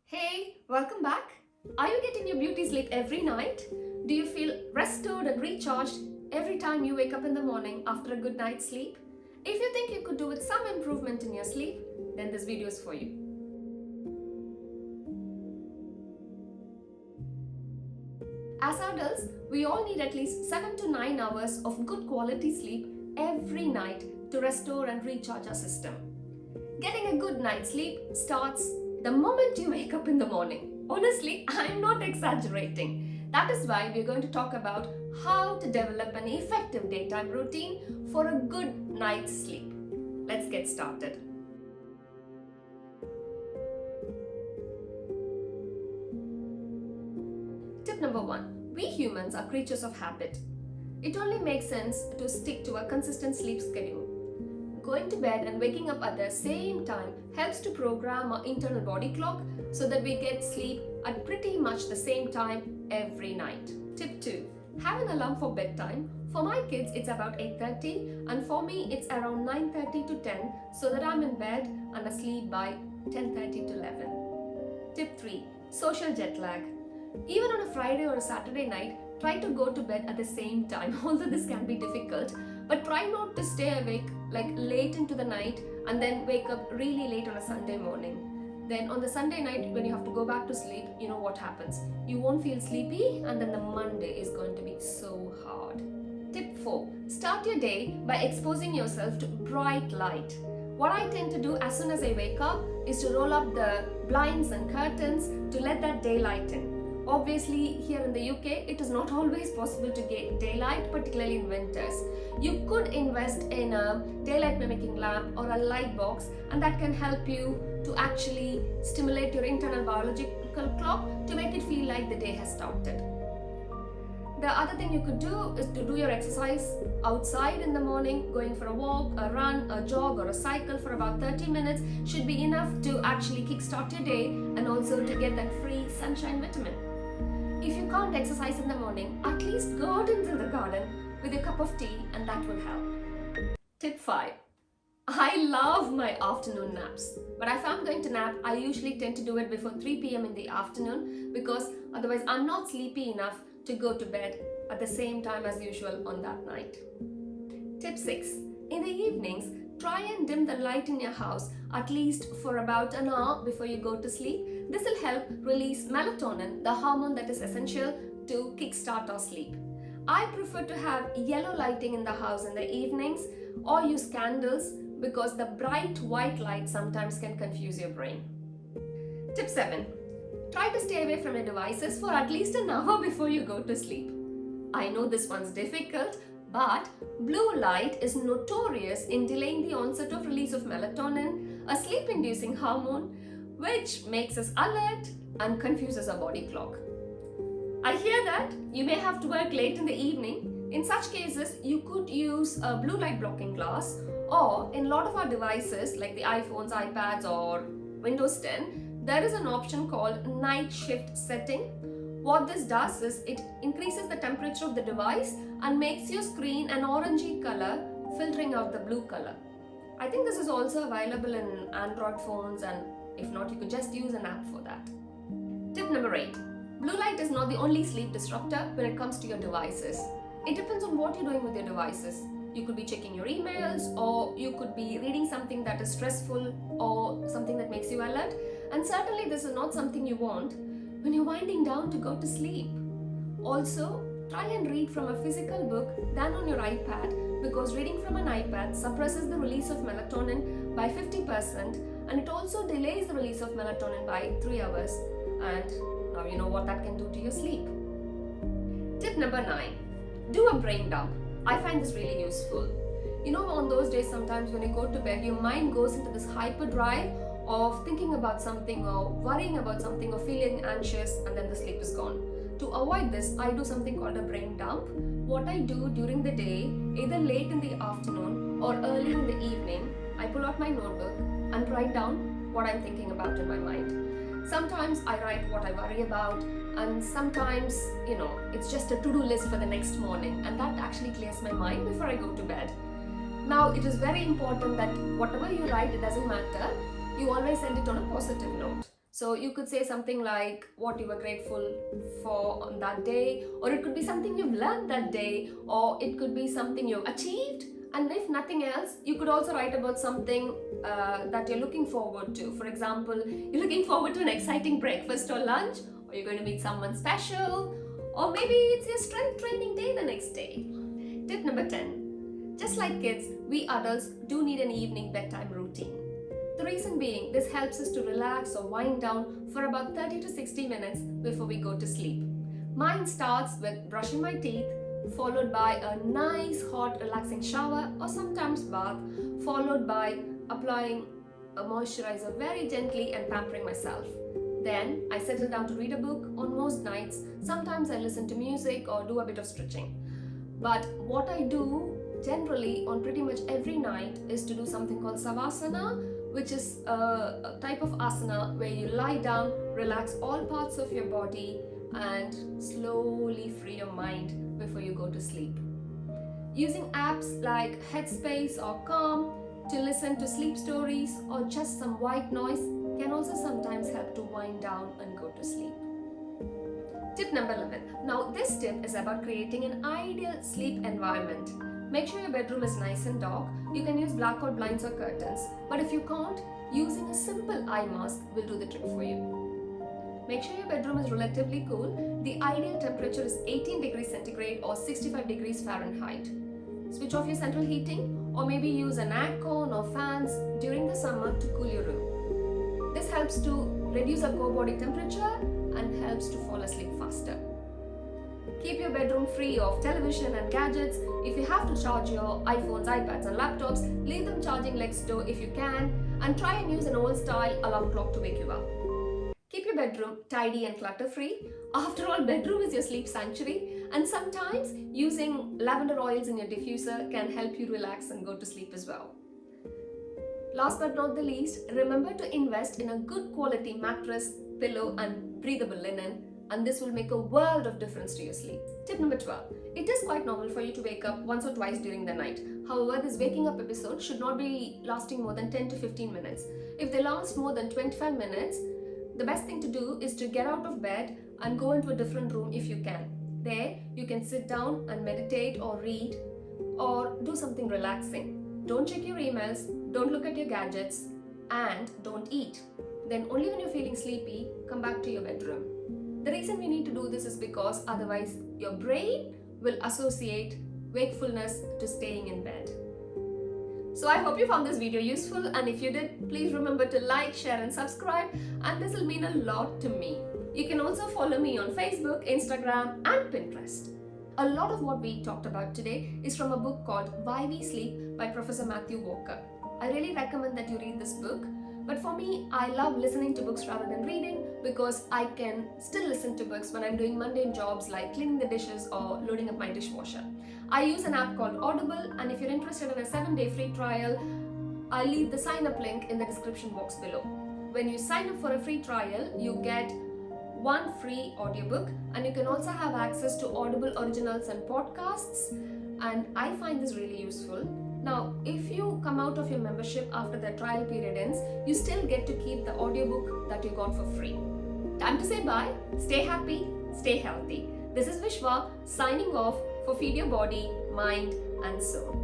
Hey, welcome back. Are you getting your beauty sleep every night? Do you feel restored and recharged every time you wake up in the morning after a good night's sleep? If you think you could do with some improvement in your sleep, then this video is for you. As adults, we all need at least 7 to 9 hours of good quality sleep every night to restore and recharge our system. Getting a good night's sleep starts the moment you wake up in the morning. Honestly, I'm not exaggerating. That is why we're going to talk about how to develop an effective daytime routine for a good night's sleep. Let's get started. Tip number 1. We humans are creatures of habit. It only makes sense to stick to a consistent sleep schedule. Going to bed and waking up at the same time helps to program our internal body clock so that we get sleep at pretty much the same time every night. Tip 2. Have an alarm for bedtime. For my kids, it's about 8:30 and for me, it's around 9:30 to 10 so that I'm in bed and asleep by 10:30 to 11. Tip 3. Social jet lag. Even on a Friday or a Saturday night, try to go to bed at the same time, although this can be difficult, but try not to stay awake like late into the night and then wake up really late on a Sunday morning. Then on the Sunday night when you have to go back to sleep, you know what happens. You won't feel sleepy and then the Monday is going to be so hard. Tip 4. Start your day by exposing yourself to bright light. What I tend to do as soon as I wake up is to roll up the blinds and curtains to let that daylight in. Obviously, here in the UK, it is not always possible to get daylight, particularly in winters. You could invest in a daylight mimicking lamp or a light box, and that can help you to actually stimulate your internal biological clock to make it feel like the day has started. The other thing you could do is to do your exercise outside in the morning. Going for a walk, a run, a jog or a cycle for about 30 minutes should be enough to actually kickstart your day and also to get that free sunshine vitamin. If you can't exercise in the morning, at least go out into the garden with a cup of tea and that will help. Tip 5. I love my afternoon naps, but if I'm going to nap, I usually tend to do it before 3 p.m. in the afternoon because otherwise I'm not sleepy enough to go to bed at the same time as usual on that night. Tip 6. In the evenings, try and dim the light in your house at least for about an hour before you go to sleep. This will help release melatonin, the hormone that is essential to kickstart our sleep. I prefer to have yellow lighting in the house in the evenings or use candles because the bright white light sometimes can confuse your brain. Tip 7. Try to stay away from your devices for at least an hour before you go to sleep. I know this one's difficult, but blue light is notorious in delaying the onset of release of melatonin, a sleep-inducing hormone, which makes us alert and confuses our body clock. I hear that you may have to work late in the evening. In such cases, you could use a blue light blocking glass, or in a lot of our devices like the iPhones, iPads or Windows 10, there is an option called night shift setting. What this does is it increases the temperature of the device and makes your screen an orangey color, filtering out the blue color. I think this is also available in Android phones, and if not, you could just use an app for that. Tip number 8. Blue light is not the only sleep disruptor when it comes to your devices. It depends on what you're doing with your devices. You could be checking your emails, or you could be reading something that is stressful or something that makes you alert. And certainly this is not something you want when you're winding down to go to sleep. Also, try and read from a physical book than on your iPad because reading from an iPad suppresses the release of melatonin by 50% and it also delays the release of melatonin by 3 hours. And now you know what that can do to your sleep. Tip number 9. Do a brain dump. I find this really useful. You know, on those days sometimes when you go to bed, your mind goes into this hyperdrive of thinking about something or worrying about something or feeling anxious and then the sleep is gone. To avoid this, I do something called a brain dump. What I do during the day, either late in the afternoon or early in the evening, I pull out my notebook and write down what I'm thinking about in my mind. Sometimes I write what I worry about, and sometimes, it's just a to-do list for the next morning, and that actually clears my mind before I go to bed. Now, it is very important that whatever you write, it doesn't matter. You always send it on a positive note. So you could say something like what you were grateful for on that day, or it could be something you've learned that day, or it could be something you've achieved. And if nothing else, you could also write about something that you're looking forward to. For example, you're looking forward to an exciting breakfast or lunch, or you're going to meet someone special, or maybe it's your strength training day the next day. Tip number 10. Just like kids, we adults do need an evening bedtime routine. The reason being, this helps us to relax or wind down for about 30 to 60 minutes before we go to sleep. Mine starts with brushing my teeth, followed by a nice hot relaxing shower or sometimes bath, followed by applying a moisturizer very gently and pampering myself. Then I settle down to read a book on most nights. Sometimes I listen to music or do a bit of stretching. But what I do generally on pretty much every night is to do something called savasana, which is a type of asana where you lie down, relax all parts of your body and slowly free your mind before you go to sleep. Using apps like Headspace or Calm to listen to sleep stories or just some white noise can also sometimes help to wind down and go to sleep. Tip number 11. Now this tip is about creating an ideal sleep environment. Make sure your bedroom is nice and dark. You can use blackout blinds or curtains, but if you can't, using a simple eye mask will do the trick for you. Make sure your bedroom is relatively cool. The ideal temperature is 18 degrees centigrade or 65 degrees Fahrenheit. Switch off your central heating or maybe use an aircon or fans during the summer to cool your room. This helps to reduce our core body temperature and helps to fall asleep faster. Keep your bedroom free of television and gadgets. If you have to charge your iPhones, iPads and laptops, leave them charging next door if you can, and try and use an old style alarm clock to wake you up. Keep your bedroom tidy and clutter free. After all, bedroom is your sleep sanctuary, and sometimes using lavender oils in your diffuser can help you relax and go to sleep as well. Last but not the least, remember to invest in a good quality mattress, pillow and breathable linen, and this will make a world of difference to your sleep. Tip number 12. It is quite normal for you to wake up once or twice during the night. However, this waking up episode should not be lasting more than 10 to 15 minutes. If they last more than 25 minutes, the best thing to do is to get out of bed and go into a different room if you can. There, you can sit down and meditate or read or do something relaxing. Don't check your emails, don't look at your gadgets, and don't eat. Then only when you're feeling sleepy, come back to your bedroom. The reason we need to do this is because otherwise your brain will associate wakefulness to staying in bed. So I hope you found this video useful, and if you did, please remember to like, share and subscribe, and this will mean a lot to me. You can also follow me on Facebook, Instagram and Pinterest. A lot of what we talked about today is from a book called Why We Sleep by Professor Matthew Walker. I really recommend that you read this book. But for me, I love listening to books rather than reading because I can still listen to books when I'm doing mundane jobs like cleaning the dishes or loading up my dishwasher. I use an app called Audible, and if you're interested in a 7-day free trial, I'll leave the sign up link in the description box below. When you sign up for a free trial, you get one free audiobook, and you can also have access to Audible originals and podcasts, and I find this really useful. Now, if you come out of your membership after the trial period ends, you still get to keep the audiobook that you got for free. Time to say bye. Stay happy, stay healthy. This is Vishwa signing off for Feed Your Body, Mind and Soul.